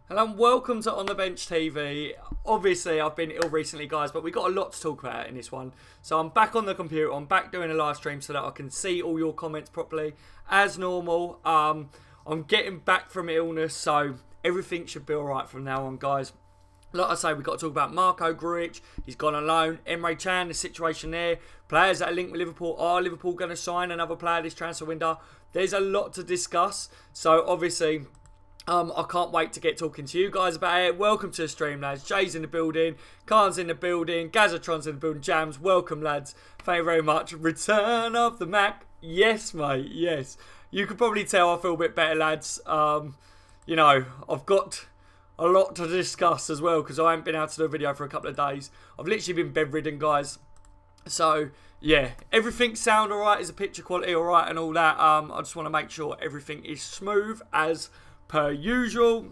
Hello and welcome to On The Bench TV. Obviously, I've been ill recently, guys, but we've got a lot to talk about in this one. So I'm back on the computer. I'm back doing a live stream so that I can see all your comments properly. As normal, I'm getting back from illness, so everything should be alright from now on, guys. Like I say, we've got to talk about Marco Grujic. He's gone on loan. Emre Can, the situation there. Players that are linked with Liverpool. Are Liverpool going to sign another player this transfer window? There's a lot to discuss. So, obviously, I can't wait to get talking to you guys about it. Welcome to the stream, lads. Jay's in the building. Khan's in the building. Gazatron's in the building. Jams, welcome, lads. Thank you very much. Return of the Mac. Yes, mate. Yes. You could probably tell I feel a bit better, lads. You know, I've got a lot to discuss as well because I haven't been able to do a video for a couple of days. I've literally been bedridden, guys. So, yeah, everything sound alright? Is the picture quality alright and all that? I just want to make sure everything is smooth as per usual.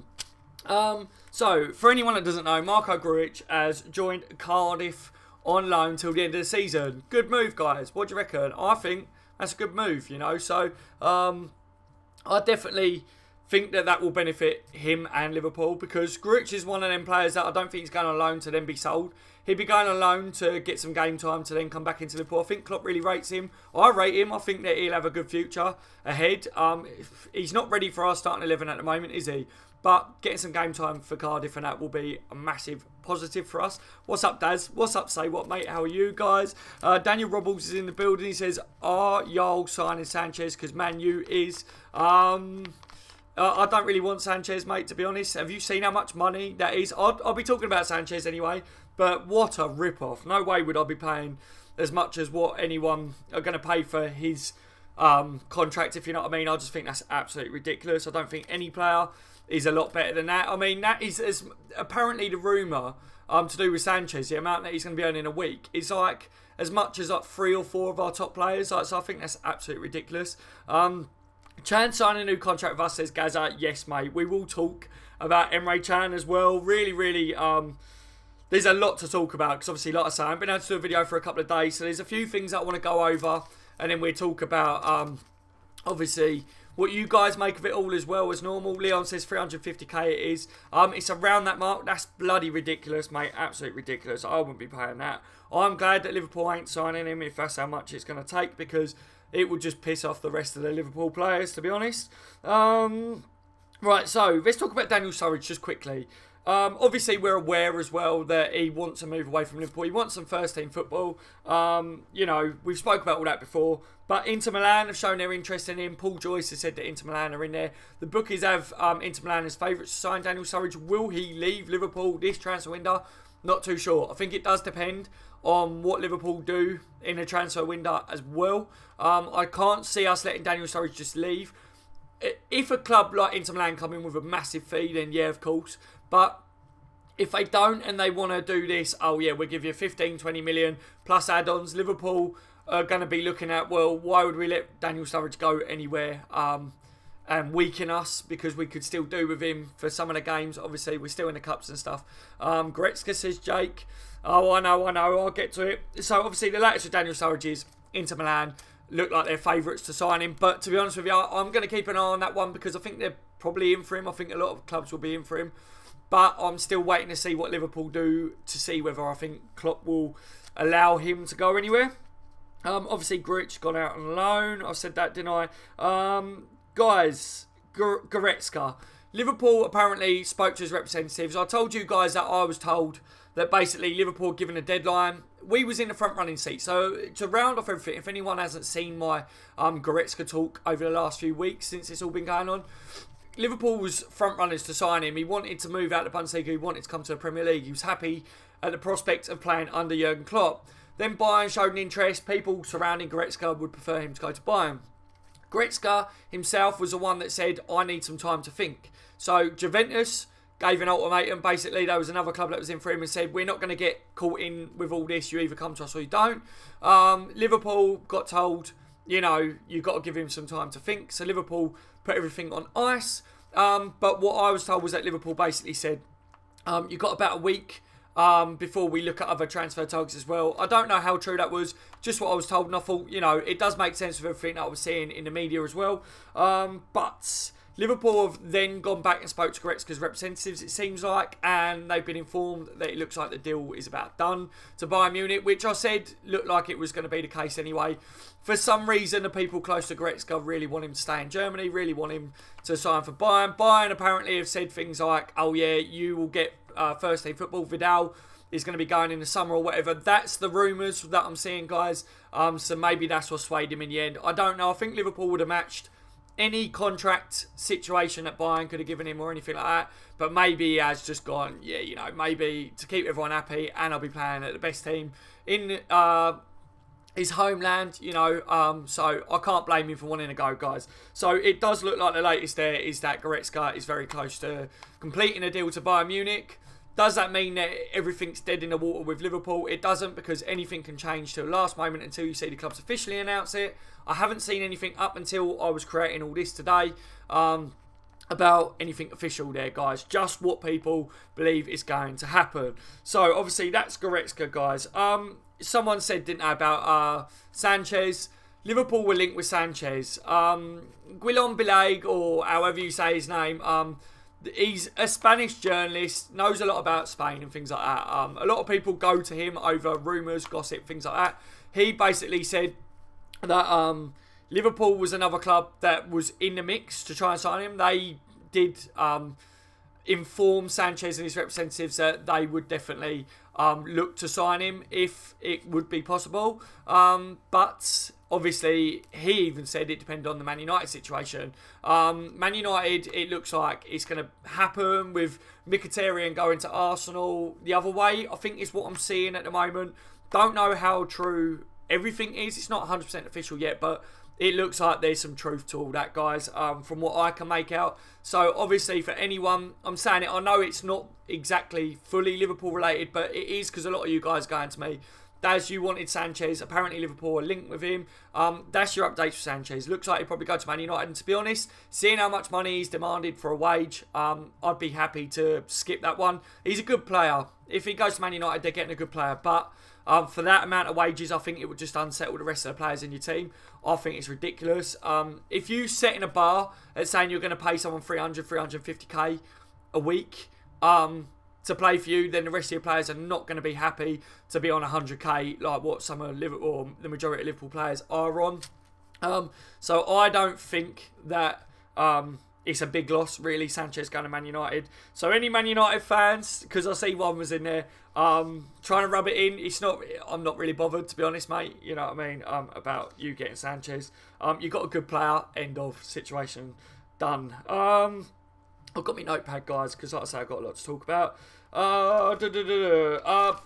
So, for anyone that doesn't know, Marco Grujic has joined Cardiff on loan till the end of the season. Good move, guys. What do you reckon? I think that's a good move, you know. So, I definitely think that that will benefit him and Liverpool because Grujic is one of them players that I don't think he's going on loan to then be sold. He'd be going on loan to get some game time to then come back into Liverpool. I think Klopp really rates him. I rate him. I think that he'll have a good future ahead. He's not ready for our starting 11 at the moment, is he? But getting some game time for Cardiff and that will be a massive positive for us. What's up, Daz? What's up, Say What, mate? How are you guys? Daniel Robles is in the building. He says, are y'all signing Sanchez? Because Man U is... I don't really want Sanchez, mate, to be honest. Have you seen how much money that is? I'll be talking about Sanchez anyway, but what a rip-off. No way would I be paying as much as what anyone are going to pay for his contract, if you know what I mean. I just think that's absolutely ridiculous. I don't think any player is a lot better than that. I mean, that is apparently the rumour to do with Sanchez, the amount that he's going to be earning a week, is like as much as like 3 or 4 of our top players. So I think that's absolutely ridiculous. Chan signing a new contract with us, says Gaza. Yes, mate. We will talk about Emre Can as well. Really, there's a lot to talk about because obviously, like I say, I haven't been able to do a video for a couple of days. So there's a few things that I want to go over and then we'll talk about, obviously, what you guys make of it all as well as normal. Leon says 350k it is. It's around that mark. That's bloody ridiculous, mate. Absolutely ridiculous. I wouldn't be paying that. I'm glad that Liverpool ain't signing him if that's how much it's going to take because it would just piss off the rest of the Liverpool players, to be honest. Right, so let's talk about Daniel Sturridge just quickly. Obviously, we're aware as well that he wants to move away from Liverpool. He wants some first-team football. You know, we've spoke about all that before. But Inter Milan have shown their interest in him. Paul Joyce has said that Inter Milan are in there. The bookies have Inter Milan as favourites to sign Daniel Sturridge. Will he leave Liverpool this transfer window? Not too sure. I think it does depend on what Liverpool do in a transfer window as well. I can't see us letting Daniel Sturridge just leave. If a club like Inter Milan come in with a massive fee, then yeah, of course. But if they don't and they want to do this, oh yeah, we'll give you 15, 20 million plus add-ons. Liverpool are going to be looking at, well, why would we let Daniel Sturridge go anywhere and weaken us? Because we could still do with him for some of the games. Obviously, we're still in the cups and stuff. Goretzka says, Jake. Oh, I know, I'll get to it. So, obviously, the latest with Daniel Sturridge is Inter Milan look like they're favourites to sign him. But to be honest with you, I'm going to keep an eye on that one because I think they're probably in for him. I think a lot of clubs will be in for him. But I'm still waiting to see what Liverpool do to see whether I think Klopp will allow him to go anywhere. Obviously, Grujic gone out on loan. I said that, didn't I? Guys, Goretzka. Liverpool apparently spoke to his representatives. I told you guys that I was told that basically Liverpool given a deadline. We was in the front running seat. So to round off everything, if anyone hasn't seen my Goretzka talk over the last few weeks since it's all been going on, Liverpool was front runners to sign him. He wanted to move out of the Bundesliga. He wanted to come to the Premier League. He was happy at the prospect of playing under Jurgen Klopp. Then Bayern showed an interest. People surrounding Goretzka would prefer him to go to Bayern. Goretzka himself was the one that said, I need some time to think. So Juventus gave an ultimatum. Basically, there was another club that was in for him and said, we're not going to get caught in with all this. You either come to us or you don't. Liverpool got told, you know, you've got to give him some time to think. So Liverpool put everything on ice. But what I was told was that Liverpool basically said, you've got about a week before we look at other transfer targets as well. I don't know how true that was, just what I was told, and I thought, you know, it does make sense with everything that I was seeing in the media as well. But Liverpool have then gone back and spoke to Goretzka's representatives, it seems like, and they've been informed that it looks like the deal is about done to Bayern Munich, which I said looked like it was going to be the case anyway. For some reason, the people close to Goretzka really want him to stay in Germany, really want him to sign for Bayern. Bayern apparently have said things like, oh yeah, you will get first team football. Vidal is going to be going in the summer or whatever. That's the rumours that I'm seeing, guys. So maybe that's what swayed him in the end. I don't know. I think Liverpool would have matched any contract situation that Bayern could have given him or anything like that. But maybe he has just gone, yeah, you know, maybe to keep everyone happy, and I'll be playing at the best team in his homeland, you know. So I can't blame him for wanting to go, guys. So it does look like the latest there is that Goretzka is very close to completing a deal to Bayern Munich. Does that mean that everything's dead in the water with Liverpool? It doesn't, because anything can change to the last moment until you see the clubs officially announce it. I haven't seen anything up until I was creating all this today about anything official there, guys. Just what people believe is going to happen. So, obviously, that's Goretzka, guys. Someone said, didn't they, about Sanchez. Liverpool were linked with Sanchez. Guillaume Bilag, or however you say his name, he's a Spanish journalist, knows a lot about Spain and things like that. A lot of people go to him over rumours, gossip, things like that. He basically said that Liverpool was another club that was in the mix to try and sign him. They did inform Sanchez and his representatives that they would definitely look to sign him if it would be possible. But obviously, he even said it depended on the Man United situation. Man United, it looks like it's going to happen with Mkhitaryan going to Arsenal the other way. I think is what I'm seeing at the moment. Don't know how true everything is. It's not 100% official yet, but it looks like there's some truth to all that, guys, from what I can make out. So, obviously, for anyone, I'm saying it, I know it's not exactly fully Liverpool related, but it is, because a lot of you guys going to me, Daz, you wanted Sanchez. Apparently, Liverpool are linked with him. That's your updates for Sanchez. Looks like he'll probably go to Man United. And to be honest, seeing how much money he's demanded for a wage, I'd be happy to skip that one. He's a good player. If he goes to Man United, they're getting a good player. But for that amount of wages, I think it would just unsettle the rest of the players in your team. I think it's ridiculous. If you set in a bar at saying you're going to pay someone 300, 350k a week to play for you, then the rest of your players are not going to be happy to be on 100k like what some of Liverpool, or the majority of Liverpool players are on. So I don't think that it's a big loss, really, Sanchez going to Man United. So any Man United fans, because I see one was in there trying to rub it in, I'm not really bothered, to be honest, mate. You know what I mean? About you getting Sanchez. You got a good player, end of situation, done. I've got my notepad, guys, because like I say, I've got a lot to talk about.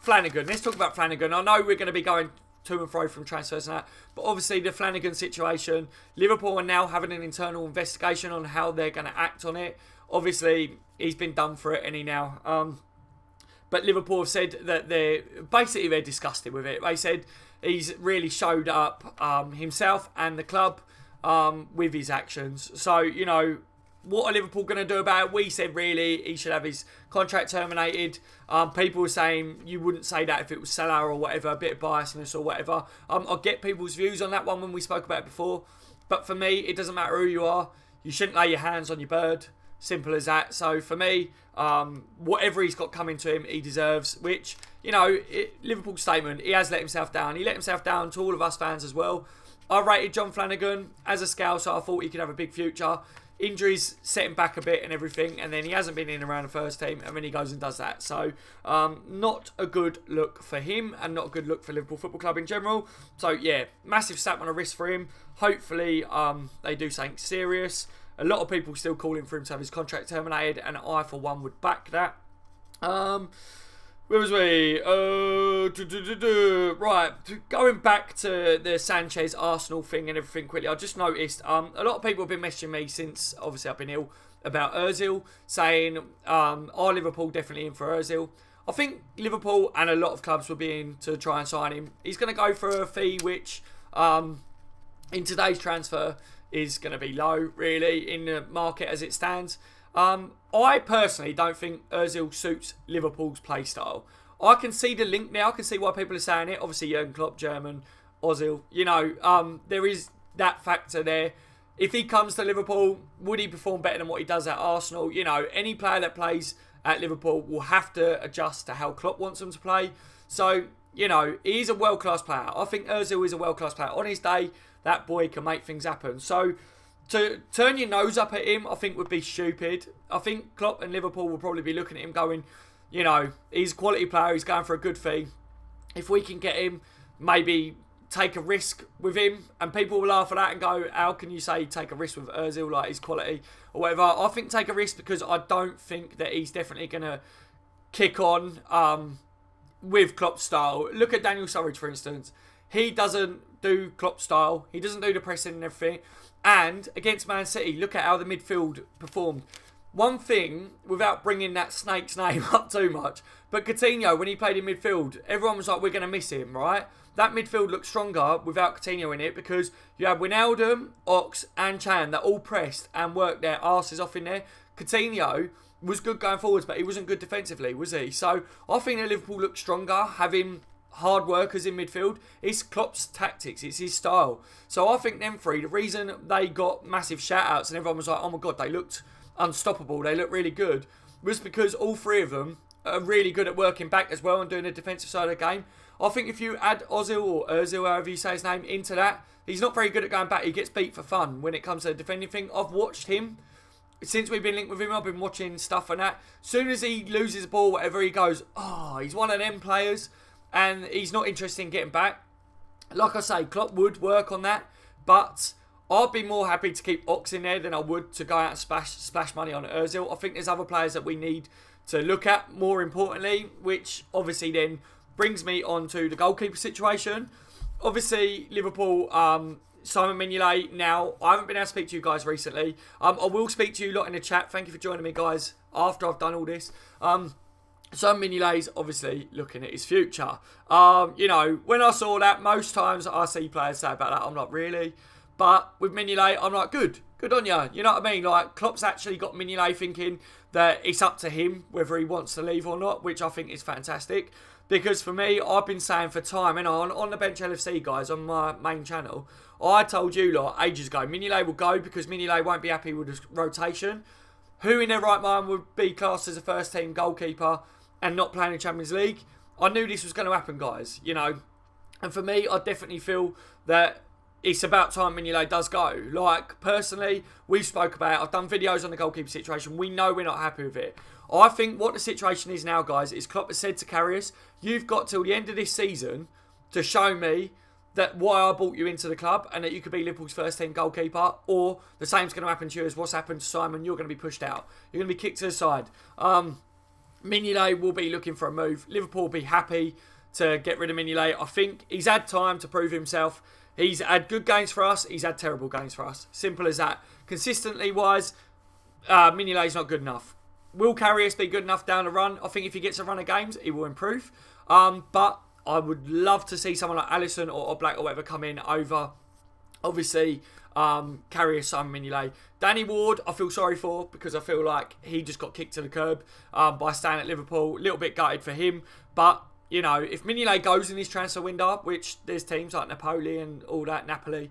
Flanagan. Let's talk about Flanagan. I know we're going to be going to and fro from transfers and that, but obviously the Flanagan situation, Liverpool are now having an internal investigation on how they're going to act on it. Obviously, he's been done for it, and he now. But Liverpool have said that they're disgusted with it. They said he's really showed up himself and the club with his actions. So, you know, what are Liverpool going to do about it? We said really he should have his contract terminated. People were saying you wouldn't say that if it was Salah or whatever, a bit of biasness or whatever. I get people's views on that one when we spoke about it before. But for me, it doesn't matter who you are. You shouldn't lay your hands on your bird. Simple as that. So for me, whatever he's got coming to him, he deserves. Which, you know, Liverpool's statement, he has let himself down. He let himself down to all of us fans as well. I rated John Flanagan as a scout, so I thought he could have a big future. Injuries set him back a bit and everything, and then he hasn't been in around the first team, and then he goes and does that. So, not a good look for him, and not a good look for Liverpool Football Club in general. So, yeah, massive slap on the wrist for him. Hopefully, they do something serious. A lot of people still calling for him to have his contract terminated, and I, for one, would back that. Where was we? Right, going back to the Sanchez Arsenal thing and everything quickly, I just noticed a lot of people have been messaging me since, obviously, I've been ill, about Ozil, saying, are Liverpool definitely in for Ozil? I think Liverpool and a lot of clubs will be in to try and sign him. He's going to go for a fee which, in today's transfer, is going to be low, really, in the market as it stands. I personally don't think Ozil suits Liverpool's play style. I can see the link now. I can see why people are saying it. Obviously, Jurgen Klopp, German, Ozil. You know, there is that factor there. if he comes to Liverpool, would he perform better than what he does at Arsenal? You know, any player that plays at Liverpool will have to adjust to how Klopp wants them to play. So, you know, he's a world-class player. I think Ozil is a world-class player. On his day, that boy can make things happen. So, to turn your nose up at him, I think would be stupid. I think Klopp and Liverpool will probably be looking at him going, you know, he's a quality player, he's going for a good fee. If we can get him, maybe take a risk with him, and people will laugh at that and go, how can you say take a risk with Ozil, like his quality or whatever. I think take a risk because I don't think that he's definitely going to kick on with Klopp's style. Look at Daniel Sturridge, for instance. He doesn't do Klopp style. He doesn't do the pressing and everything. And against Man City, look at how the midfield performed. One thing, without bringing that snake's name up too much, but Coutinho, when he played in midfield, everyone was like, we're going to miss him, right? That midfield looked stronger without Coutinho in it because you had Wijnaldum, Ox and Chan that all pressed and worked their arses off in there. Coutinho was good going forwards, but he wasn't good defensively, was he? So I think that Liverpool looked stronger having hard workers in midfield. It's Klopp's tactics, it's his style. So I think them three, the reason they got massive shout-outs and everyone was like, oh my God, they looked unstoppable, they looked really good, was because all three of them are really good at working back as well and doing the defensive side of the game. I think if you add Ozil or Ozil, however you say his name, into that, he's not very good at going back. He gets beat for fun when it comes to the defending thing. I've watched him since we've been linked with him. I've been watching stuff and that. As soon as he loses the ball, whatever, he goes, oh, he's one of them players and he's not interested in getting back. Like I say, Klopp would work on that, but I'd be more happy to keep Ox in there than I would to go out and splash money on Ozil. I think there's other players that we need to look at more importantly, which obviously then brings me on to the goalkeeper situation. Obviously, Liverpool, Simon Mignolet. Now, I haven't been able to speak to you guys recently. I will speak to you a lot in the chat. Thank you for joining me, guys, after I've done all this. Simon Mignolet's obviously looking at his future. You know, when I saw that, most times I see players say about that, I'm not really. But with Mignolet, I'm like, good on you. You know what I mean? Like, Klopp's actually got Mignolet thinking that it's up to him whether he wants to leave or not, which I think is fantastic. Because for me, I've been saying for time, and on the Bench LFC, guys, on my main channel, I told you lot ages ago, Mignolet will go because Mignolet won't be happy with his rotation. Who in their right mind would be classed as a first team goalkeeper and not playing in Champions League? I knew this was going to happen, guys, you know. And for me, I definitely feel that it's about time Mignolet does go. Like, personally, we spoke about it. I've done videos on the goalkeeper situation. We know we're not happy with it. I think what the situation is now, guys, is Klopp has said to Karius, you've got till the end of this season to show me that why I brought you into the club and that you could be Liverpool's first team goalkeeper, or the same's going to happen to you as what's happened to Simon. You're going to be pushed out. You're going to be kicked to the side. Mignolet will be looking for a move. Liverpool will be happy to get rid of Mignolet. I think he's had time to prove himself. He's had good games for us. He's had terrible games for us. Simple as that. Consistently wise, Mignolet's not good enough. Will Karius be good enough down the run? I think if he gets a run of games, he will improve. But I would love to see someone like Alisson or Oblak or whatever come in over, obviously, Karius, Simon Mignolet. Danny Ward, I feel sorry for because I feel like he just got kicked to the curb by staying at Liverpool. A little bit gutted for him. But, you know, if Mignolet goes in this transfer window, which there's teams like Napoli and all that, Napoli,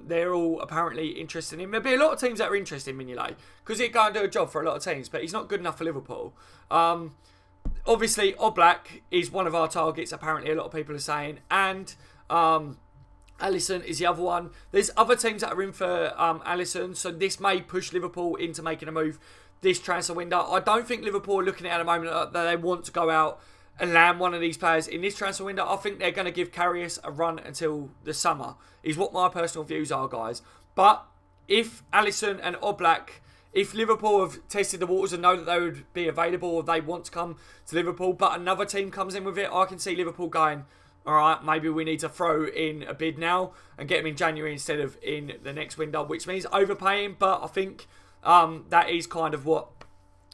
they're all apparently interested in him. There'll be a lot of teams that are interested in Mignolet because he'd go and do a job for a lot of teams, but he's not good enough for Liverpool. Obviously, Oblak is one of our targets, apparently a lot of people are saying, and Alisson is the other one. There's other teams that are in for Alisson, so this may push Liverpool into making a move this transfer window. I don't think Liverpool are looking at the moment that they want to go out and land one of these players in this transfer window. I think they're going to give Karius a run until the summer, is what my personal views are, guys. But if Alisson and Oblak, if Liverpool have tested the waters and know that they would be available or they want to come to Liverpool, but another team comes in with it, I can see Liverpool going, all right, maybe we need to throw in a bid now and get him in January instead of in the next window, which means overpaying. But I think that is kind of what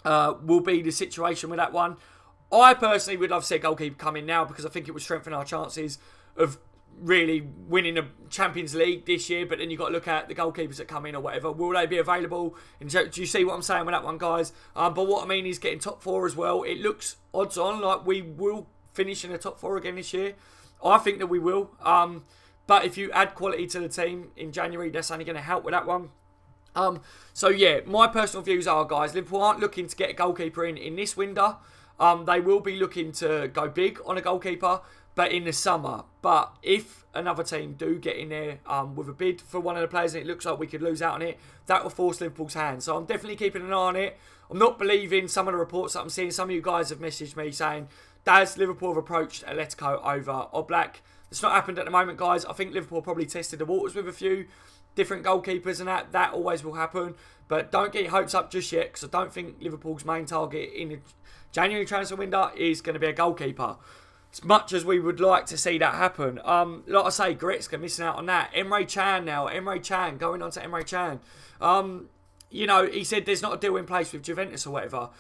will be the situation with that one. I personally would love to see a goalkeeper come in now because I think it would strengthen our chances of really winning the Champions League this year. But then you've got to look at the goalkeepers that come in or whatever. Will they be available? And do you see what I'm saying with that one, guys? But what I mean is getting top four as well. It looks odds on like we will finish in the top four again this year. I think that we will. But if you add quality to the team in January, that's only going to help with that one. So yeah, my personal views are, guys, Liverpool aren't looking to get a goalkeeper in this window. They will be looking to go big on a goalkeeper, but in the summer. But if another team do get in there with a bid for one of the players and it looks like we could lose out on it, that will force Liverpool's hand. So I'm definitely keeping an eye on it. I'm not believing some of the reports that I'm seeing. Some of you guys have messaged me saying, Daz, Liverpool have approached Atletico over Oblak. It's not happened at the moment, guys. I think Liverpool probably tested the waters with a few different goalkeepers and that always will happen. But don't get your hopes up just yet, because I don't think Liverpool's main target in the January transfer window is going to be a goalkeeper. As much as we would like to see that happen. Like I say, Goretzka missing out on that. Emre Can now. Emre Can, going on to Emre Can. You know, he said there's not a deal in place with Juventus or whatever.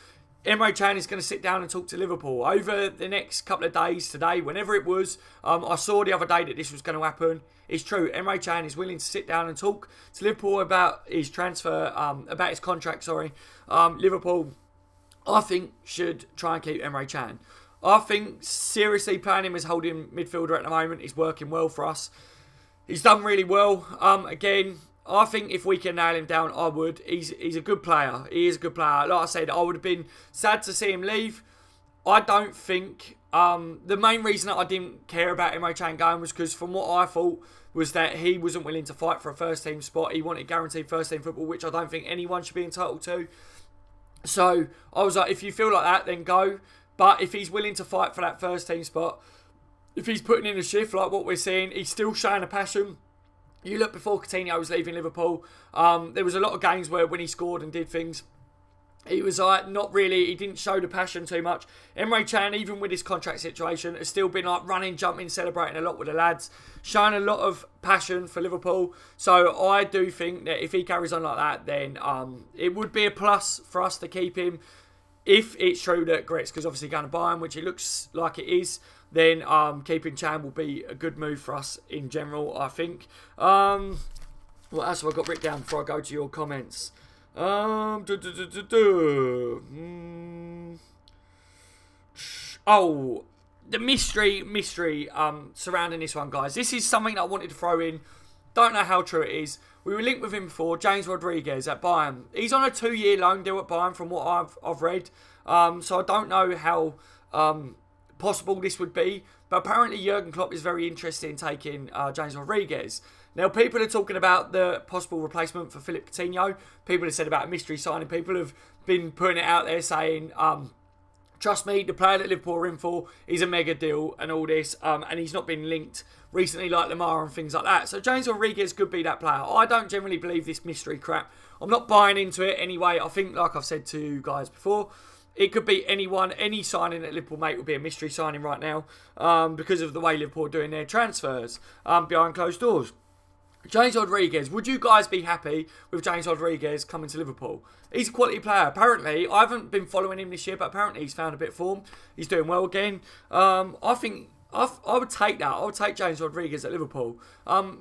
Emre Can is going to sit down and talk to Liverpool over the next couple of days, today, whenever it was. I saw the other day that this was going to happen. It's true. Emre Can is willing to sit down and talk to Liverpool about his transfer, about his contract, sorry. Liverpool, I think, should try and keep Emre Can. I think, seriously, playing him as holding midfielder at the moment is working well for us. He's done really well. Again, I think if we can nail him down, I would. He's a good player. He is a good player. Like I said, I would have been sad to see him leave. I don't think... the main reason that I didn't care about Emre Can going was because from what I thought was that he wasn't willing to fight for a first-team spot. He wanted guaranteed first-team football, which I don't think anyone should be entitled to. So I was like, if you feel like that, then go. But if he's willing to fight for that first-team spot, if he's putting in a shift like what we're seeing, he's still showing a passion. You look before Coutinho was leaving Liverpool, there was a lot of games where when he scored and did things, he was like, not really, he didn't show the passion too much. Emre Can, even with his contract situation, has still been like running, jumping, celebrating a lot with the lads, showing a lot of passion for Liverpool. So I do think that if he carries on like that, then it would be a plus for us to keep him. If it's true that Goretzka's obviously going to buy him, which it looks like it is, then keeping Can will be a good move for us in general, I think. What else have I got written down before I go to your comments? Oh, the mystery surrounding this one, guys. This is something that I wanted to throw in. Don't know how true it is. We were linked with him before, James Rodriguez at Bayern. He's on a 2-year loan deal at Bayern from what I've read. So I don't know how possible this would be. But apparently Jurgen Klopp is very interested in taking James Rodriguez. Now, people are talking about the possible replacement for Philippe Coutinho. People have said about a mystery signing. People have been putting it out there saying, trust me, the player that Liverpool are in for is a mega deal and all this. And he's not been linked recently like Lamar and things like that. So James Rodriguez could be that player. I don't generally believe this mystery crap. I'm not buying into it anyway. I think, like I've said to you guys before, it could be anyone, any signing that Liverpool make would be a mystery signing right now because of the way Liverpool are doing their transfers behind closed doors. James Rodriguez, would you guys be happy with James Rodriguez coming to Liverpool? He's a quality player. Apparently, I haven't been following him this year, but apparently he's found a bit of form. He's doing well again. I think I would take that. I would take James Rodriguez at Liverpool.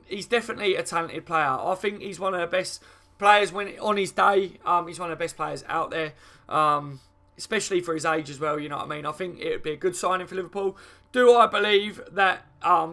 He's definitely a talented player. I think he's one of the best players when on his day. He's one of the best players out there. Especially for his age as well, you know what I mean? I think it would be a good signing for Liverpool. Do I believe that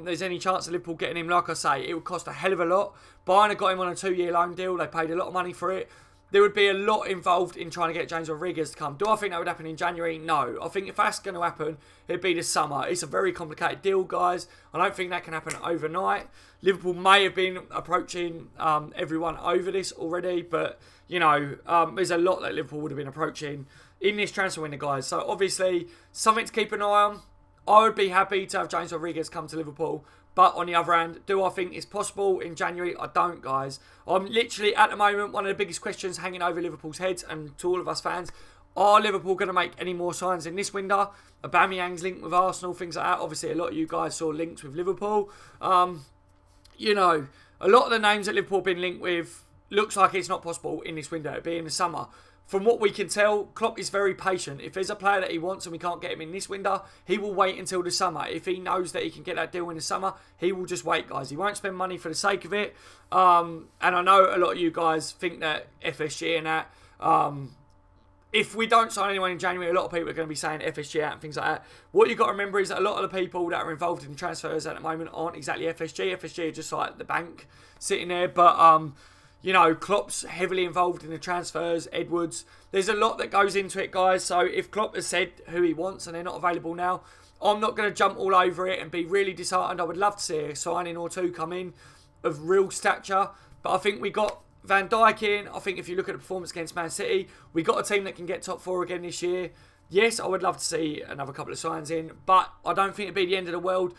there's any chance of Liverpool getting him? Like I say, it would cost a hell of a lot. Bayern have got him on a 2-year loan deal. They paid a lot of money for it. There would be a lot involved in trying to get James Rodriguez to come. Do I think that would happen in January? No. I think if that's going to happen, it'd be this summer. It's a very complicated deal, guys. I don't think that can happen overnight. Liverpool may have been approaching everyone over this already, but, you know, there's a lot that Liverpool would have been approaching in this transfer window, guys. So, obviously, something to keep an eye on. I would be happy to have James Rodriguez come to Liverpool. But on the other hand, do I think it's possible in January? I don't, guys. I'm literally, at the moment, one of the biggest questions hanging over Liverpool's heads and to all of us fans. Are Liverpool going to make any more signs in this window? Aubameyang's linked with Arsenal, things like that. Obviously, a lot of you guys saw links with Liverpool. You know, a lot of the names that Liverpool have been linked with looks like it's not possible in this window. It'll be in the summer. From what we can tell, Klopp is very patient. If there's a player that he wants and we can't get him in this window, he will wait until the summer. If he knows that he can get that deal in the summer, he will just wait, guys. He won't spend money for the sake of it. And I know a lot of you guys think that FSG and that if we don't sign anyone in January, a lot of people are going to be saying FSG out and things like that. What you've got to remember is that a lot of the people that are involved in transfers at the moment aren't exactly FSG. FSG are just like the bank sitting there. But, you know, Klopp's heavily involved in the transfers, Edwards. There's a lot that goes into it, guys. So if Klopp has said who he wants and they're not available now, I'm not going to jump all over it and be really disheartened. I would love to see a signing or two come in of real stature. But I think we got Van Dijk in. I think if you look at the performance against Man City, we got a team that can get top 4 again this year. Yes, I would love to see another couple of signs in, but I don't think it'd be the end of the world.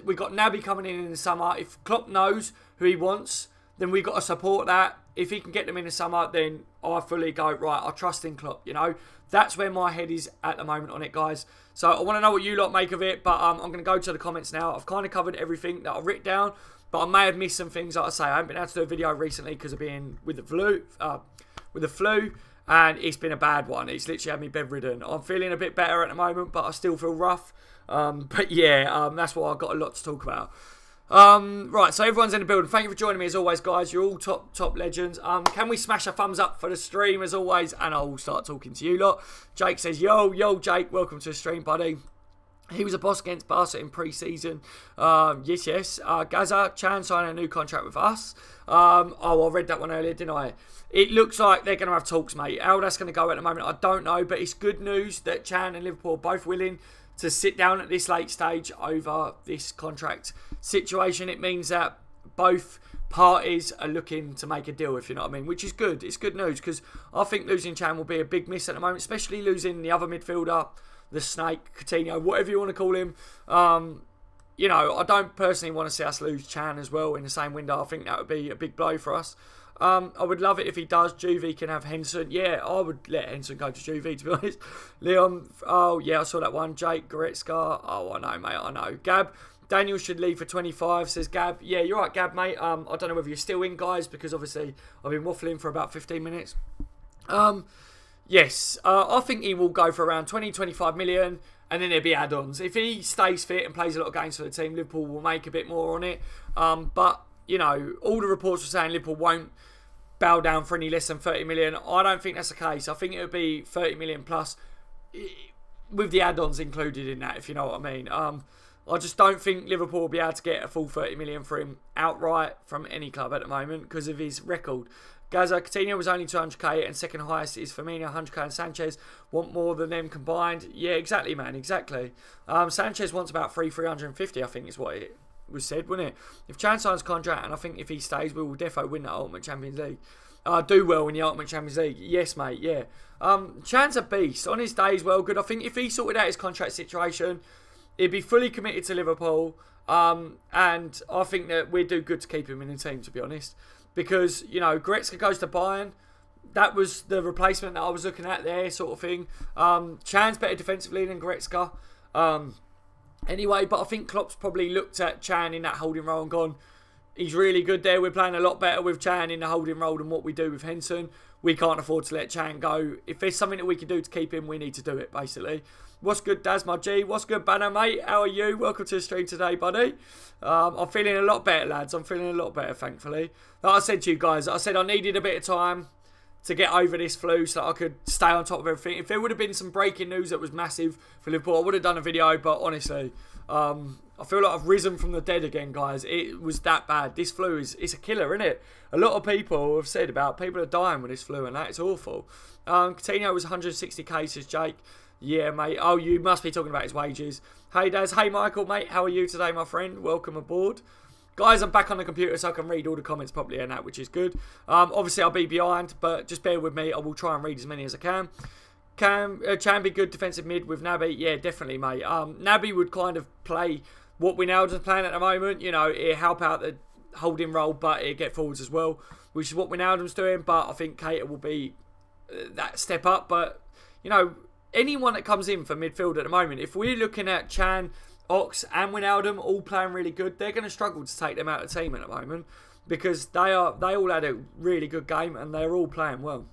We've got Naby coming in the summer. If Klopp knows who he wants, then we've got to support that. If he can get them in the summer, then I fully go, right, I trust in Klopp, you know. That's where my head is at the moment on it, guys. So I want to know what you lot make of it, but I'm going to go to the comments now. I've kind of covered everything that I've written down, but I may have missed some things. Like I say, I haven't been able to do a video recently because of being with the flu, and it's been a bad one. It's literally had me bedridden. I'm feeling a bit better at the moment, but I still feel rough. But yeah, that's why I've got a lot to talk about. Right, so everyone's in the building. Thank you for joining me as always, guys. You're all top legends. Can we smash a thumbs up for the stream as always? And I'll start talking to you lot. Jake says, yo, Jake, welcome to the stream, buddy. He was a boss against Barca in pre-season. Yes. Gaza, Chan signed a new contract with us. I read that one earlier, didn't I? It looks like they're going to have talks, mate. How that's going to go at the moment, I don't know. But it's good news that Chan and Liverpool are both willing to sit down at this late stage over this contract situation. It means that both parties are looking to make a deal, if you know what I mean, which is good. It's good news because I think losing Chan will be a big miss at the moment, especially losing the other midfielder, the Snake, Coutinho, whatever you want to call him. You know, I don't personally want to see us lose Chan as well in the same window. I think that would be a big blow for us. I would love it if he does. Juvie can have Henson. Yeah, I would let Henson go to Juvie, to be honest. Leon, oh, yeah, I saw that one. Jake, Goretzka. Oh, I know, mate, I know. Gab, Daniel should leave for 25, says Gab. Yeah, you're right, Gab, mate. I don't know whether you're still in, guys, because obviously I've been waffling for about 15 minutes. Yes, I think he will go for around 20-25 million, and then there'll be add-ons. If he stays fit and plays a lot of games for the team, Liverpool will make a bit more on it. But, you know, all the reports were saying Liverpool won't bow down for any less than 30 million. I don't think that's the case. I think it would be 30 million plus with the add-ons included in that, if you know what I mean. I just don't think Liverpool will be able to get a full 30 million for him outright from any club at the moment because of his record. Gaza, Coutinho was only 200k and second highest is Firmino, 100k, and Sanchez want more than them combined. Yeah, exactly, man, exactly. Sanchez wants about 350, I think is what it was said, wasn't it? If Chan signs contract, and I think if he stays, we will defo win that Ultimate Champions League. Do well in the Ultimate Champions League. Yes, mate, yeah. Chan's a beast. On his day, he's well good. I think if he sorted out his contract situation, he'd be fully committed to Liverpool. And I think that we'd do good to keep him in the team, to be honest. Because, you know, Goretzka goes to Bayern. That was the replacement that I was looking at there, sort of thing. Chan's better defensively than Goretzka. Anyway, but I think Klopp's probably looked at Chan in that holding role and gone, he's really good there. We're playing a lot better with Chan in the holding role than what we do with Henson. We can't afford to let Chan go. If there's something that we can do to keep him, we need to do it, basically. What's good, Dasma G? What's good, Banner, mate? How are you? Welcome to the stream today, buddy. I'm feeling a lot better, lads. I'm feeling a lot better, thankfully. Like I said to you guys, I said I needed a bit of time to get over this flu so that I could stay on top of everything. If there would have been some breaking news that was massive for Liverpool, I would have done a video, but honestly, I feel like I've risen from the dead again, guys. It was that bad. This flu it's a killer, isn't it? A lot of people have said about people are dying with this flu and that. It's awful. Coutinho was 160 cases, Jake. Yeah, mate. Oh, you must be talking about his wages. Hey, Daz. Hey, Michael, mate. How are you today, my friend? Welcome aboard. Guys, I'm back on the computer so I can read all the comments properly and that, which is good. Obviously, I'll be behind, but just bear with me. I will try and read as many as I can. Chan be good defensive mid with Naby? Yeah, definitely, mate. Naby would kind of play what Wijnaldum's playing at the moment. You know, it help out the holding role, but it get forwards as well, which is what Wijnaldum's doing. But I think Keita will be that step up. But, you know, anyone that comes in for midfield at the moment, if we're looking at Chan, Ox and Wijnaldum all playing really good, they're going to struggle to take them out of the team at the moment because they all had a really good game and they're all playing well.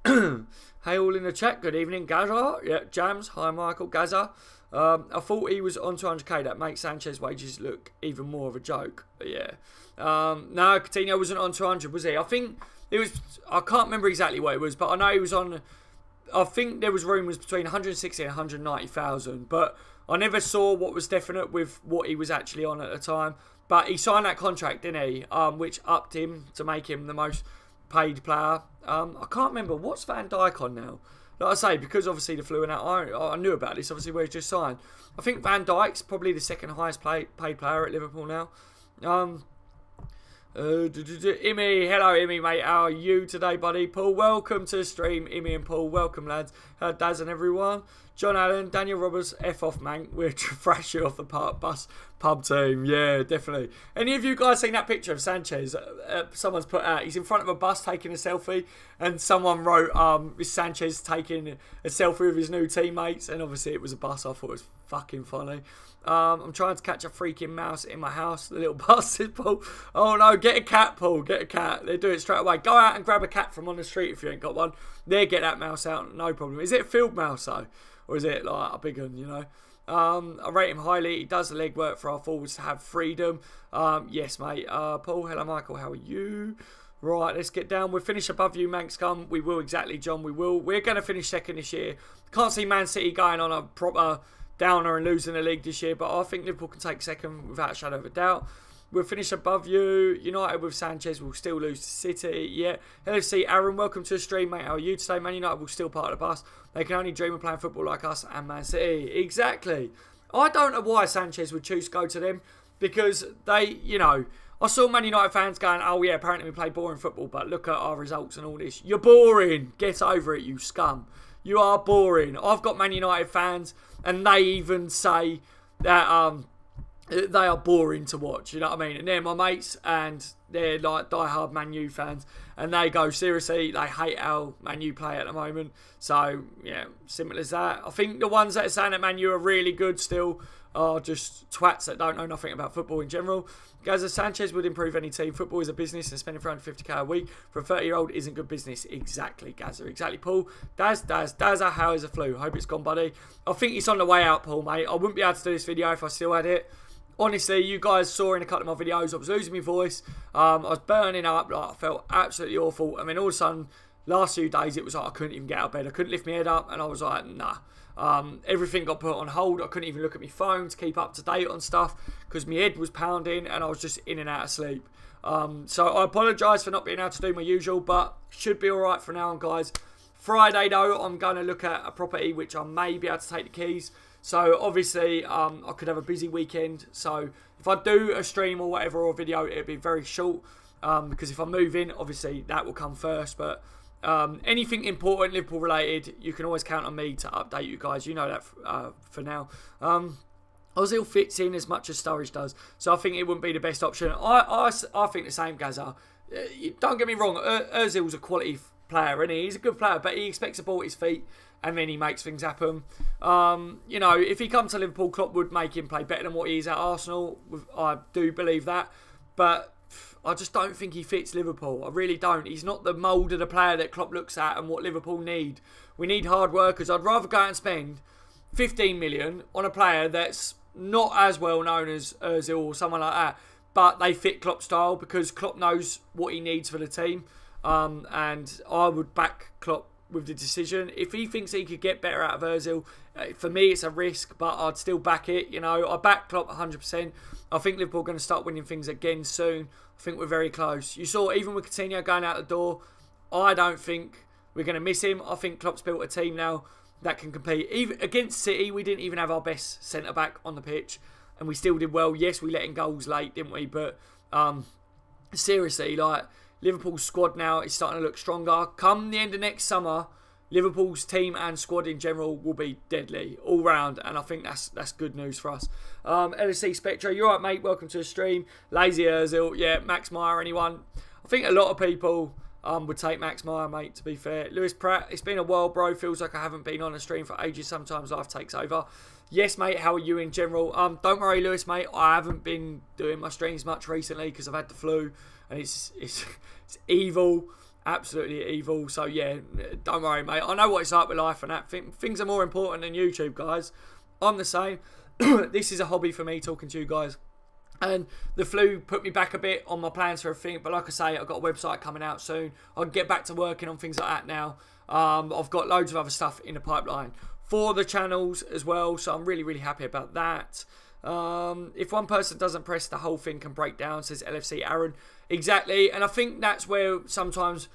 Hey, all in the chat. Good evening, Gaza. Yeah, Jams. Hi, Michael. Gaza. I thought he was on 200k. That makes Sanchez wages look even more of a joke. But yeah. No, Coutinho wasn't on 200, was he? I think it was. I can't remember exactly what it was, but I know he was on I think there was rumours between 160 and 190,000, but I never saw what was definite with what he was actually on at the time. But he signed that contract, didn't he? Which upped him to make him the most paid player. I can't remember, what's Van Dijk on now? Like I say, because obviously the flu and that, I knew about this, obviously, where he's just signed. I think Van Dijk's probably the second highest paid player at Liverpool now. Immy, hello Immy, mate. How are you today, buddy? Paul, welcome to the stream. Immy and Paul, welcome, lads. Daz and everyone. John Allen, Daniel Roberts, F off, man. We're fresh off the bus pub team. Yeah, definitely. Any of you guys seen that picture of Sanchez? Someone's put out. He's in front of a bus taking a selfie, and someone wrote, "Is Sanchez taking a selfie with his new teammates?" And obviously it was a bus. I thought it was fucking funny. I'm trying to catch a freaking mouse in my house. The little bastard, Paul. Oh no, get a cat, Paul. Get a cat. They do it straight away. Go out and grab a cat from on the street if you ain't got one. There, get that mouse out. No problem. Is it a field mouse though? Or is it like a big one, you know? I rate him highly. He does the legwork for our forwards to have freedom. Yes, mate. Paul, hello, Michael. How are you? Right, let's get down. We'll finish above you, Manx Scum. We will, exactly, John. We will. We're going to finish second this year. Can't see Man City going on a proper downer and losing the league this year, but I think Liverpool can take second without a shadow of a doubt. We'll finish above you. United with Sanchez will still lose to City. Yeah. LFC, Aaron, welcome to the stream, mate. How are you today? Man United will still part of the bus. They can only dream of playing football like us and Man City. Exactly. I don't know why Sanchez would choose to go to them, because they, you know, I saw Man United fans going, oh yeah, apparently we play boring football, but look at our results and all this. You're boring. Get over it, you scum. You are boring. I've got Man United fans, and they even say that they are boring to watch, you know what I mean? And they're my mates, and they're like die-hard Man U fans, and they go, seriously, they hate how Man U play at the moment. So, yeah, simple as that. I think the ones that are saying that Man U are really good still are just twats that don't know nothing about football in general. Gaza, Sanchez would improve any team. Football is a business, and spending 350k a week for a 30-year-old isn't good business. Exactly, Gaza. Exactly, Paul. Daz, how is the flu? Hope it's gone, buddy. I think it's on the way out, Paul, mate. I wouldn't be able to do this video if I still had it. Honestly, you guys saw in a couple of my videos, I was losing my voice. I was burning up. Like, I felt absolutely awful. I mean, all of a sudden, last few days, it was like I couldn't even get out of bed. I couldn't lift my head up, and I was like, nah. Everything got put on hold. I couldn't even look at my phone to keep up to date on stuff because my head was pounding and I was just in and out of sleep. So I apologise for not being able to do my usual, but should be alright for now on, guys. Friday, though, I'm going to look at a property which I may be able to take the keys. So obviously I could have a busy weekend. So if I do a stream or whatever or video, it'll be very short because if I move in, obviously that will come first. But anything important Liverpool related, you can always count on me to update you guys. You know that for now. Ozil fits in as much as Sturridge does, so I think it wouldn't be the best option. I think the same, Gaza. Don't get me wrong, Ozil's a quality player, and he's a good player, but he expects the ball at his feet, and then he makes things happen. You know, if he comes to Liverpool, Klopp would make him play better than what he is at Arsenal. I do believe that, but I just don't think he fits Liverpool. I really don't. He's not the mould of the player that Klopp looks at and what Liverpool need. We need hard workers. I'd rather go out and spend 15 million on a player that's not as well known as Ozil or someone like that, but they fit Klopp's style because Klopp knows what he needs for the team. And I would back Klopp with the decision. If he thinks he could get better out of Ozil, for me it's a risk, but I'd still back it. You know, I back Klopp 100%. I think Liverpool are going to start winning things again soon. I think we're very close. You saw even with Coutinho going out the door, I don't think we're going to miss him. I think Klopp's built a team now that can compete. Even against City, we didn't even have our best centre-back on the pitch, and we still did well. Yes, we let in goals late, didn't we? But seriously, like, Liverpool's squad now is starting to look stronger. Come the end of next summer, Liverpool's team and squad in general will be deadly all round, and I think that's good news for us. LSC Spectra, you're right, mate. Welcome to the stream. Lazy Ozil, yeah. Max Meyer, anyone? I think a lot of people would take Max Meyer, mate, to be fair. Lewis Pratt, it's been a while, bro. Feels like I haven't been on a stream for ages. Sometimes life takes over. Yes, mate, how are you in general? Don't worry, Lewis, mate. I haven't been doing my streams much recently because I've had the flu, and it's evil. Absolutely evil. So, yeah, don't worry, mate. I know what it's like with life and that. Things are more important than YouTube, guys. I'm the same. This is a hobby for me, talking to you guys. And the flu put me back a bit on my plans for everything. But like I say, I've got a website coming out soon. I'll get back to working on things like that now. I've got loads of other stuff in the pipeline for the channels as well. So I'm really, really happy about that. If one person doesn't press, the whole thing can break down, says LFC Aaron. Exactly. And I think that's where sometimes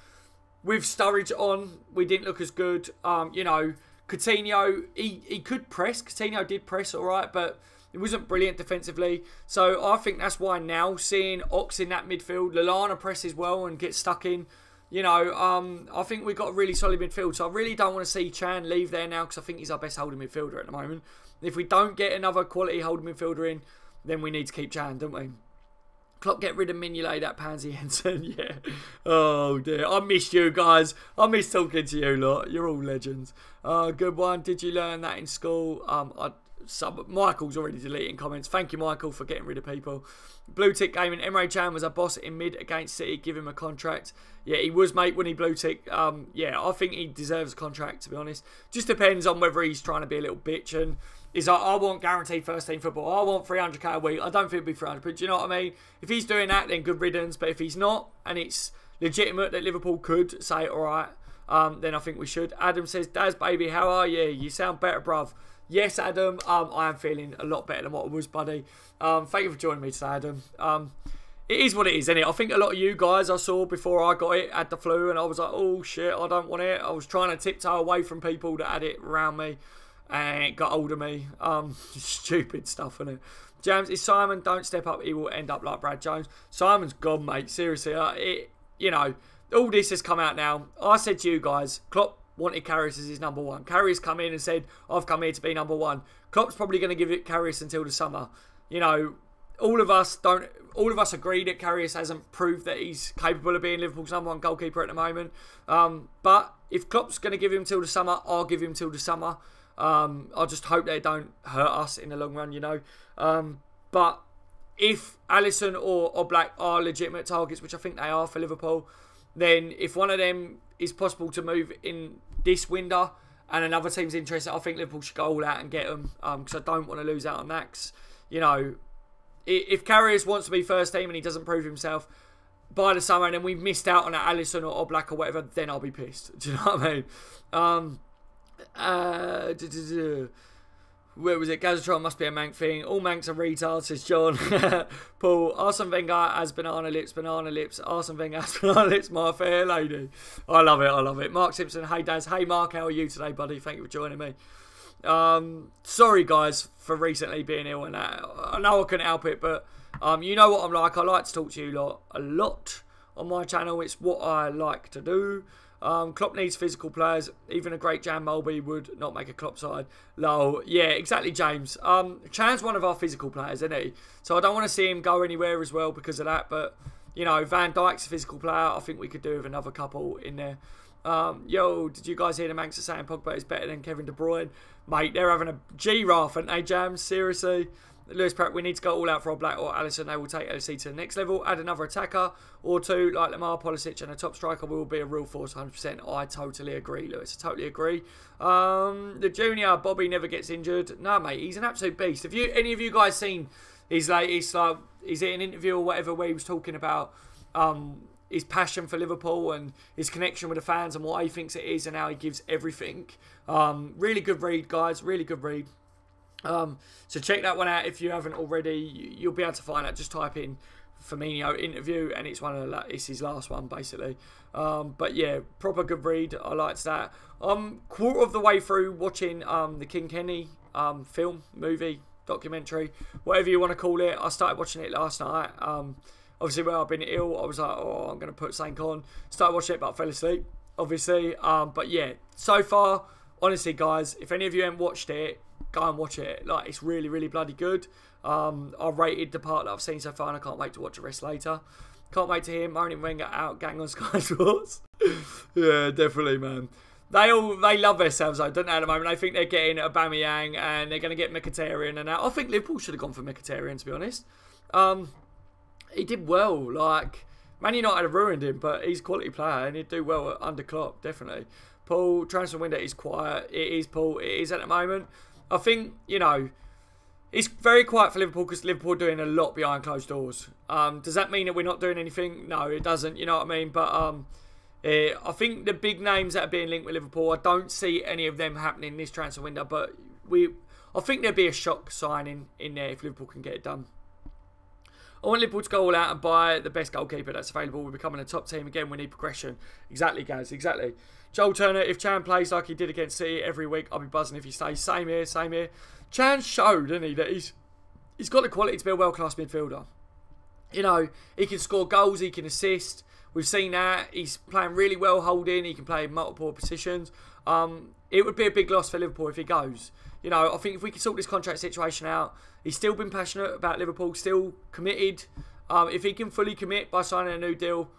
with Sturridge on, we didn't look as good. You know, Coutinho, he could press. Coutinho did press all right, but it wasn't brilliant defensively. So I think that's why now, seeing Ox in that midfield, Lallana presses well and gets stuck in. You know, I think we've got a really solid midfield. So I really don't want to see Chan leave there now, because I think he's our best holding midfielder at the moment. If we don't get another quality holding midfielder in, then we need to keep Chan, don't we? Klopp, get rid of Mignolet, that Pansy Henson. Yeah. Oh, dear. I missed you guys. I miss talking to you lot. You're all legends. Good one. Did you learn that in school? Michael's already deleting comments. Thank you, Michael, for getting rid of people. Blue tick gaming. Emre Can was a boss in mid against City. Give him a contract. Yeah, he was, mate, when he blue tick. Yeah, I think he deserves a contract, to be honest. Just depends on whether he's trying to be a little bitch and is like, I want guaranteed first team football. I want 300k a week. I don't think it'll be 300, but do you know what I mean? If he's doing that, then good riddance. But if he's not, and it's legitimate that Liverpool could say, all right, then I think we should. Adam says, Daz, baby, how are you? You sound better, bruv. Yes, Adam, I am feeling a lot better than what I was, buddy. Thank you for joining me today, Adam. It is what it is, isn't it? I think a lot of you guys I saw before I got it had the flu, and I was like, oh, shit, I don't want it. I was trying to tiptoe away from people that had it around me, and it got hold of me. Stupid stuff, innit? James, if Simon don't step up, he will end up like Brad Jones. Simon's gone, mate. Seriously, you know, all this has come out now. I said to you guys, Klopp wanted Karius as his number one. Karius come in and said, I've come here to be number one. Klopp's probably going to give it Karius until the summer. You know, all of us agree that Karius hasn't proved that he's capable of being Liverpool's number one goalkeeper at the moment. But if Klopp's going to give him till the summer, I'll give him till the summer. I just hope they don't hurt us in the long run, you know. But if Alisson or Oblak are legitimate targets, which I think they are for Liverpool, then if one of them is possible to move in this window and another team's interested, I think Liverpool should go all out and get them, because I don't want to lose out on that. 'Cause, you know, if Karius wants to be first team and he doesn't prove himself by the summer and then we've missed out on an Alisson or Oblak or whatever, then I'll be pissed. Do you know what I mean? Where was it? Gazatron must be a Mank thing. All Manks are retards, says John. Paul, Arsene Wenger has banana lips. Arsene Wenger has banana lips, my fair lady. I love it. Mark Simpson, hey Daz. Hey Mark, how are you today, buddy? Thank you for joining me. Sorry guys for recently being ill and that. I know I couldn't help it, but you know what I'm like. I like to talk to you lot a lot on my channel. It's what I like to do. Klopp needs physical players. Even a great Jan Mulby would not make a Klopp side. Lol. Yeah, exactly, James. Chan's one of our physical players, isn't he? So I don't want to see him go anywhere as well because of that. But, you know, Van Dijk's a physical player. I think we could do with another couple in there. Yo, did you guys hear the Manx are saying Pogba is better than Kevin De Bruyne? Mate, they're having a giraffe, aren't they, Jams? Seriously? Lewis Pratt, we need to go all out for Oblak or Alisson. They will take LFC to the next level. Add another attacker or two, like Lamar, Pulisic, and a top striker. We will be a real force, 100%. I totally agree, Lewis. I totally agree. The junior, Bobby, never gets injured. No, mate, he's an absolute beast. Have any of you guys seen his latest, is it an interview or whatever, where he was talking about his passion for Liverpool and his connection with the fans and what he thinks it is and how he gives everything? Really good read, guys. Really good read. So check that one out if you haven't already. You'll be able to find it. Just type in Firmino interview and it's it's his last one basically. But yeah, proper good read. I liked that. Quarter of the way through watching the King Kenny film, movie, documentary, whatever you want to call it. I started watching it last night. Obviously when I've been ill, I was like, oh, I'm going to put something on. Started watching it, but I fell asleep, obviously. But yeah, so far, honestly guys, if any of you haven't watched it, go and watch it. Like, it's really, really bloody good. I rated the part that I've seen so far and I can't wait to watch the rest later. Can't wait to hear Moaning Wenger out gang on Sky Sports. Yeah, definitely, man. They love themselves though, don't they, at the moment? They think they're getting Aubameyang and they're going to get Mkhitaryan and that. I think Liverpool should have gone for Mkhitaryan, to be honest. He did well. Like, Man United have ruined him, but he's a quality player and he'd do well under Klopp, definitely. Paul, transfer window is quiet. It is, Paul. It is at the moment. I think, you know, It's very quiet for Liverpool because Liverpool are doing a lot behind closed doors. Does that mean that we're not doing anything? No, it doesn't. You know what I mean? But I think the big names that are being linked with Liverpool, I don't see any of them happening this transfer window. But I think there'd be a shock signing in there if Liverpool can get it done. I want Liverpool to go all out and buy the best goalkeeper that's available. We're becoming a top team again. We need progression. Exactly, guys. Exactly. Joel Turner, if Chan plays like he did against City every week, I'll be buzzing if he stays. Same here, same here. Chan showed, didn't he, that he's got the quality to be a world-class midfielder. You know, he can score goals, he can assist. We've seen that. He's playing really well holding. He can play multiple positions. It would be a big loss for Liverpool if he goes. You know, I think if we can sort this contract situation out, he's still been passionate about Liverpool, still committed. If he can fully commit by signing a new deal,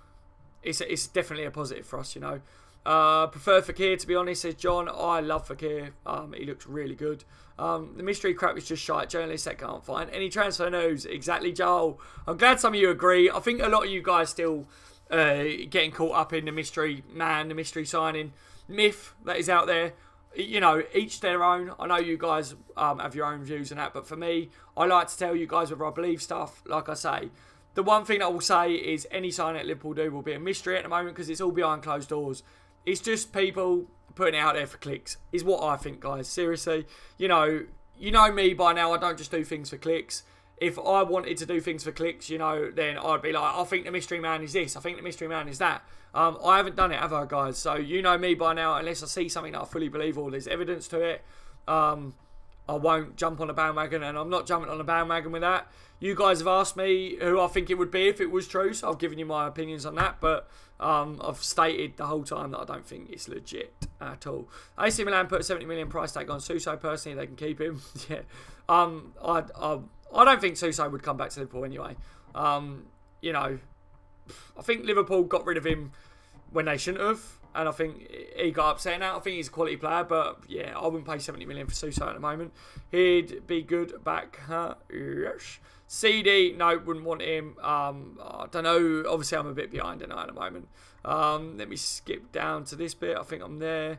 it's definitely a positive for us, you know. Prefer Fekir, to be honest, says John. I love Fekir. He looks really good. The mystery crap is just shite. Journalists that can't find any transfer news. Exactly, Joel. I'm glad some of you agree. I think a lot of you guys still getting caught up in the mystery man, the mystery signing myth that is out there. You know, each their own. I know you guys have your own views and that, but for me, I like to tell you guys whether I believe stuff. Like I say, the one thing I will say is any signing that Liverpool do will be a mystery at the moment because it's all behind closed doors. It's just people putting it out there for clicks, is what I think, guys. Seriously, you know me by now. I don't just do things for clicks. If I wanted to do things for clicks, you know, then I'd be like, I think the mystery man is this. I think the mystery man is that. I haven't done it, have I, guys? So you know me by now. Unless I see something that I fully believe or there's evidence to it, I won't jump on a bandwagon, and I'm not jumping on a bandwagon with that. You guys have asked me who I think it would be if it was true, so I've given you my opinions on that, but I've stated the whole time that I don't think it's legit at all. AC Milan put a 70 million price tag on Suso. Personally, they can keep him. Yeah, I don't think Suso would come back to Liverpool anyway. You know, I think Liverpool got rid of him when they shouldn't have, and I think he got upset now. I think he's a quality player, but yeah, I wouldn't pay 70 million for Suso at the moment. He'd be good back. Yes. CD, no, wouldn't want him. I don't know. Obviously, I'm a bit behind at the moment. Let me skip down to this bit. I think I'm there.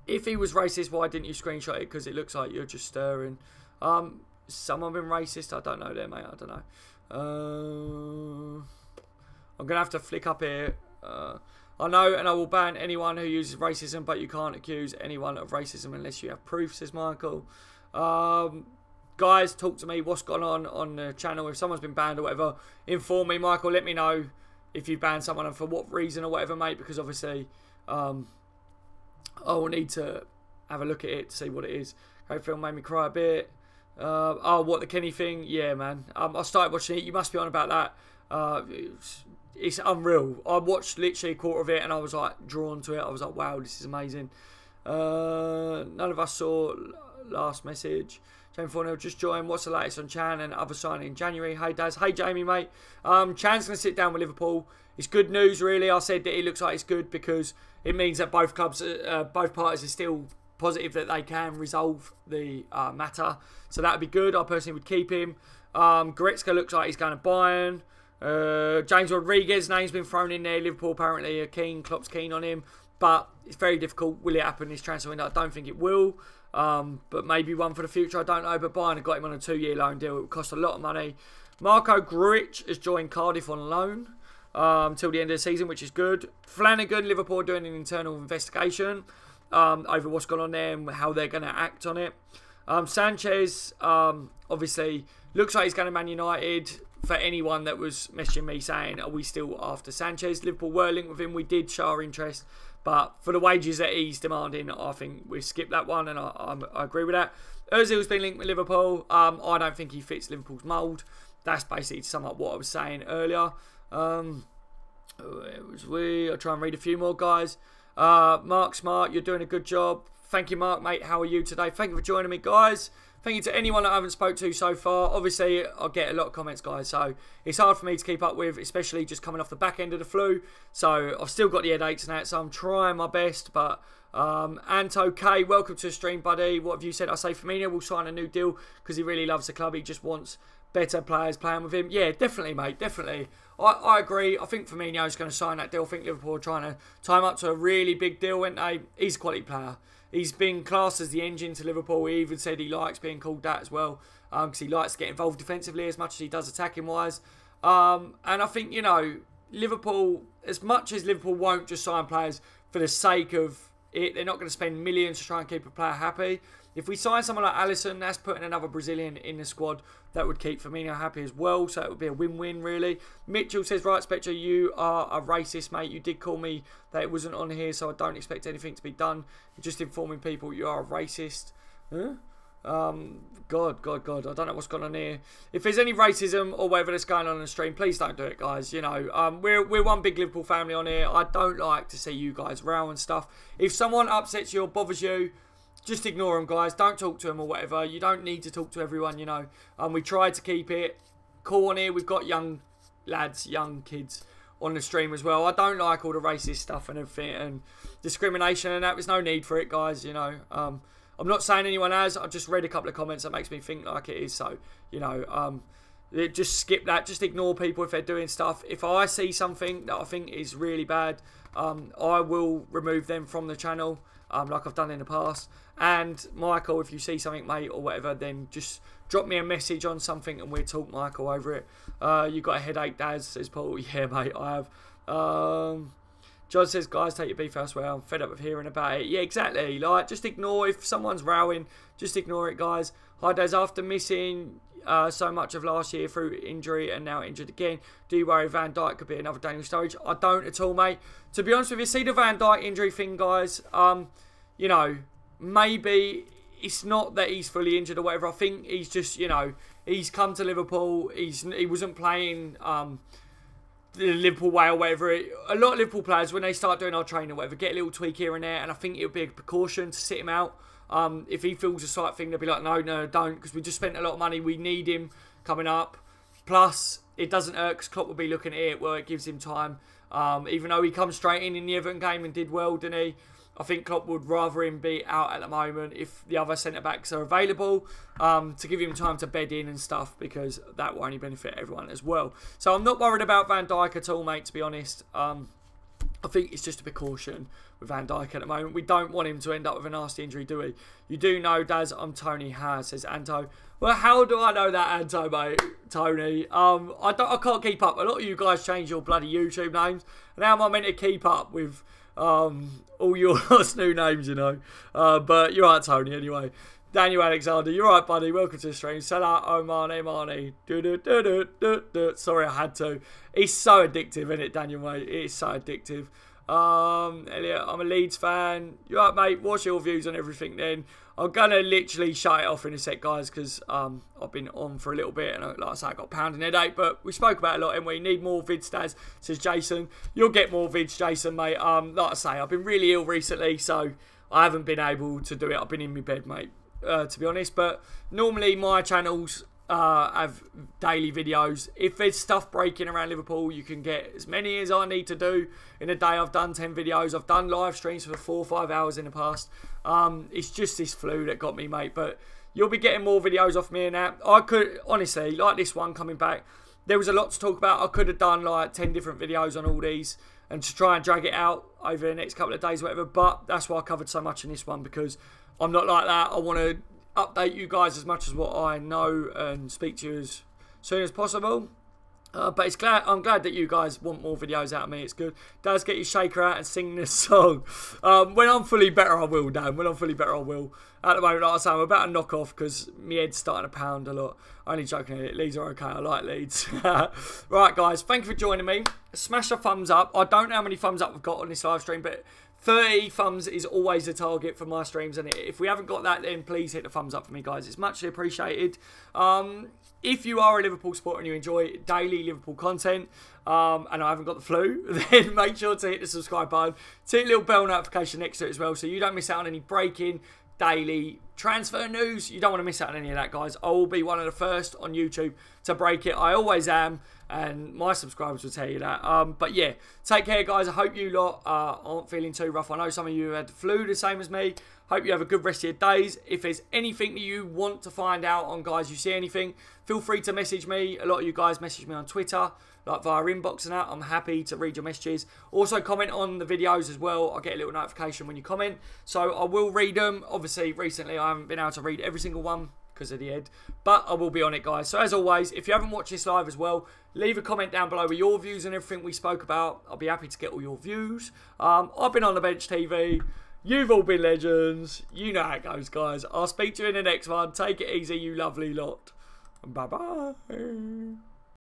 If he was racist, why didn't you screenshot it? Because it looks like you're just stirring. Someone been racist? I don't know there, mate. I don't know. I'm going to have to flick up here. I know, and I will ban anyone who uses racism, but you can't accuse anyone of racism unless you have proof, says Michael. Guys, talk to me. What's gone on the channel? If someone's been banned or whatever, inform me, Michael. Let me know if you've banned someone and for what reason or whatever, mate, because obviously I will need to have a look at it to see what it is. Great film, made me cry a bit. Oh, what, the Kenny thing? Yeah, man. I started watching it. You must be on about that. It's unreal. I watched literally a quarter of it and I was like drawn to it. I was like, wow, this is amazing. None of us saw last message. Jamie 4-0 just joined. What's the latest on Chan and other signing in January? Hey, Daz. Hey, Jamie, mate. Chan's going to sit down with Liverpool. It's good news, really. I said that it looks like it's good because it means that both clubs, both parties are still positive that they can resolve the matter. So that would be good. I personally would keep him. Goretzka looks like he's going to Bayern. James Rodriguez name's been thrown in there. Liverpool apparently are keen. Klopp's keen on him, but it's very difficult. Will it happen this transfer window? I don't think it will, but maybe one for the future. I don't know. But Bayern have got him on a 2-year loan deal. It would cost a lot of money. Marco Grujic has joined Cardiff on loan till the end of the season, which is good. Flanagan, Liverpool are doing an internal investigation over what's gone on there and how they're going to act on it. Sanchez obviously looks like he's going to Man United. For anyone that was messaging me saying, are we still after Sanchez? Liverpool were linked with him. We did show our interest. But for the wages that he's demanding, I think we skip that one. And I agree with that. Ozil's been linked with Liverpool. I don't think he fits Liverpool's mould. That's basically to sum up what I was saying earlier. I'll try and read a few more, guys. Mark Smart, you're doing a good job. Thank you, Mark, mate. How are you today? Thank you for joining me, guys. Thank you to anyone that I haven't spoke to so far. Obviously, I get a lot of comments, guys, so it's hard for me to keep up with, especially just coming off the back end of the flu. So I've still got the headaches and that, so I'm trying my best. But Anto K, welcome to the stream, buddy. What have you said? I say Firmino will sign a new deal because he really loves the club. He just wants better players playing with him. Yeah, definitely, mate, definitely. I agree. I think Firmino's going to sign that deal. I think Liverpool are trying to tie him up to a really big deal, aren't they? He's a quality player. He's been classed as the engine to Liverpool. He even said he likes being called that as well, because he likes to get involved defensively as much as he does attacking-wise. And I think, you know, Liverpool, as much as Liverpool won't just sign players for the sake of it, they're not going to spend millions to try and keep a player happy. If we sign someone like Alisson, that's putting another Brazilian in the squad that would keep Firmino happy as well. So it would be a win-win, really. Mitchell says, right, Spectre, you are a racist, mate. You did call me that it wasn't on here, so I don't expect anything to be done. You're just informing people you are a racist. Huh? God. I don't know what's going on here. If there's any racism or whatever that's going on the stream, please don't do it, guys. You know, we're one big Liverpool family on here. I don't like to see you guys row and stuff. If someone upsets you or bothers you, just ignore them, guys. Don't talk to them or whatever. You don't need to talk to everyone, you know. We try to keep it cool on here. We've got young lads, young kids on the stream as well. I don't like all the racist stuff and everything and discrimination and that. There's no need for it, guys, you know. I'm not saying anyone has. I just read a couple of comments that makes me think like it is. So, you know, just skip that. Just ignore people if they're doing stuff. If I see something that I think is really bad, I will remove them from the channel, like I've done in the past. And Michael, if you see something, mate, or whatever, then just drop me a message on something and we'll talk, Michael, over it. You got a headache, Daz, says Paul. Yeah, mate, I have. John says, guys, take your beef elsewhere. I'm fed up with hearing about it. Yeah, exactly. Like, just ignore. If someone's rowing, just ignore it, guys. Hi, Daz. After missing so much of last year through injury and now injured again, do you worry Van Dijk could be another Daniel Sturridge? I don't at all, mate. To be honest with you, see the Van Dijk injury thing, guys. You know, maybe it's not that he's fully injured or whatever. I think he's just, you know, he's come to Liverpool. He wasn't playing the Liverpool way or whatever. A lot of Liverpool players, when they start doing our training or whatever, get a little tweak here and there, and I think it would be a precaution to sit him out. If he feels the slight thing, they'll be like, no, don't, because we just spent a lot of money. We need him coming up. Plus, it doesn't hurt because Klopp will be looking at it. Well, it gives him time. Even though he comes straight in the Everton game and did well, didn't he? I think Klopp would rather him be out at the moment if the other centre-backs are available, to give him time to bed in and stuff, because that will only benefit everyone as well. So I'm not worried about Van Dijk at all, mate, to be honest. I think it's just a precaution with Van Dijk at the moment. We don't want him to end up with a nasty injury, do we? You do know, Daz, I'm Tony Ha, says Anto. Well, how do I know that, Anto, mate? Tony. I can't keep up. A lot of you guys change your bloody YouTube names. And how am I meant to keep up with all your new names, you know? But you're right, Tony, anyway. Daniel Alexander, you're right, buddy. Welcome to the stream. Salah Omane Mane. Sorry, I had to. It's so addictive, isn't it, Daniel, mate? It's so addictive. Elliot, I'm a Leeds fan. You're right, mate. What's your views on everything then? I'm going to literally shut it off in a sec, guys, because I've been on for a little bit, and like I say, I got a pounding headache, but we spoke about it a lot, and we need more vids, Daz, says Jason. You'll get more vids, Jason, mate. Like I say, I've been really ill recently, so I haven't been able to do it. I've been in my bed, mate, to be honest, but normally my channels have daily videos. If there's stuff breaking around Liverpool, you can get as many as I need to do in a day. I've done 10 videos. I've done live streams for 4 or 5 hours in the past. It's just this flu that got me, mate, but you'll be getting more videos off me and that. I could, honestly, like this one coming back, there was a lot to talk about. I could have done like 10 different videos on all these and to try and drag it out over the next couple of days or whatever, but that's why I covered so much in this one, because I'm not like that. I want to update you guys as much as what I know and speak to you as soon as possible. But I'm glad that you guys want more videos out of me. It's good. Daz, get your shaker out and sing this song. When I'm fully better, I will, Dan. When I'm fully better, I will. At the moment, like I say, I'm about to knock off because my head's starting to pound a lot. Only joking. Leeds are okay. I like Leeds. Right, guys. Thank you for joining me. Smash a thumbs up. I don't know how many thumbs up we've got on this live stream, but 30 thumbs is always the target for my streams, and if we haven't got that, then please hit the thumbs up for me, guys. It's muchly appreciated. If you are a Liverpool supporter and you enjoy daily Liverpool content, and I haven't got the flu, then make sure to hit the subscribe button. Hit a little bell notification next to it as well, so you don't miss out on any breaking daily transfer news. You don't want to miss out on any of that, guys. I will be one of the first on YouTube to break it. I always am, and my subscribers will tell you that. But yeah, take care, guys. I hope you lot aren't feeling too rough. I know some of you had the flu the same as me. Hope you have a good rest of your days. If there's anything that you want to find out on, guys, you see anything, feel free to message me. A lot of you guys message me on Twitter like via inbox and that, I'm happy to read your messages. Also comment on the videos as well. I get a little notification when you comment, so I will read them. Obviously recently I haven't been able to read every single one because of the head, but I will be on it, guys. So as always, if you haven't watched this live as well, leave a comment down below with your views and everything we spoke about. I'll be happy to get all your views. I've been on the bench TV. You've all been legends. You know how it goes, guys. I'll speak to you in the next one. Take it easy, you lovely lot. Bye bye.